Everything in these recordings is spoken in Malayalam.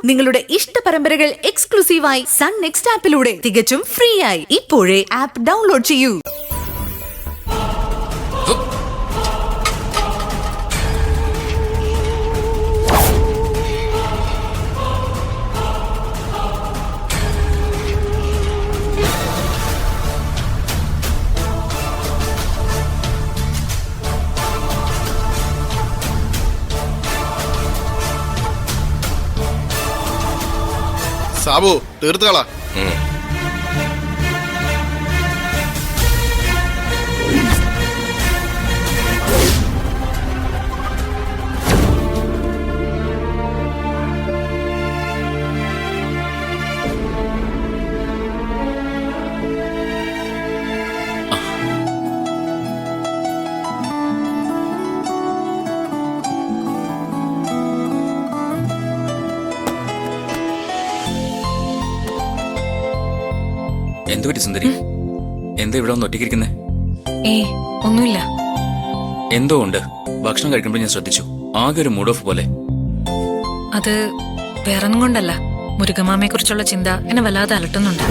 നിങ്ങളുടെ ഇഷ്ട പരമ്പരകൾ എക്സ്ക്ലൂസീവായി സൺ നെക്സ്റ്റ് ആപ്പിലൂടെ തികച്ചും ഫ്രീ ആയി ഇപ്പോഴേ ആപ്പ് ഡൗൺലോഡ് ചെയ്യൂ. സാബു തീർത്തുകളാ. എന്തുപറ്റി സുന്ദരി? എന്താ ഇവിടെ ഒന്ന് ഒറ്റയ്ക്കിരിക്കുന്നേ? ഒന്നുമില്ല. എന്തോ ഉണ്ട്. ഭക്ഷണം കഴിക്കുമ്പോൾ ഞാൻ ശ്രദ്ധിച്ചു, ആകെ ഒരു മൂഡ് ഓഫ് പോലെ. അത് വേറൊന്നും കൊണ്ടല്ല, മുരുകമാമയെ കുറിച്ചുള്ള ചിന്ത എന്നെ വല്ലാതെ അലട്ടുന്നുണ്ട്.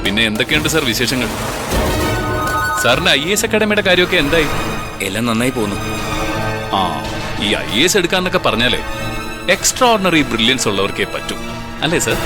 പിന്നെ എന്തൊക്കെയുണ്ട് സാർ വിശേഷങ്ങൾ? സാറിന്റെ IAS അക്കാഡമിയുടെ കാര്യമൊക്കെ എന്തായി? എല്ലാം നന്നായി പോകുന്നു. ഈ IAS എടുക്കാന്നൊക്കെ പറഞ്ഞാലേ എക്സ്ട്രാ ഓർഡിനറി ബ്രില്യൻസ് ഉള്ളവർക്കേ പറ്റൂ, അല്ലേ സാർ?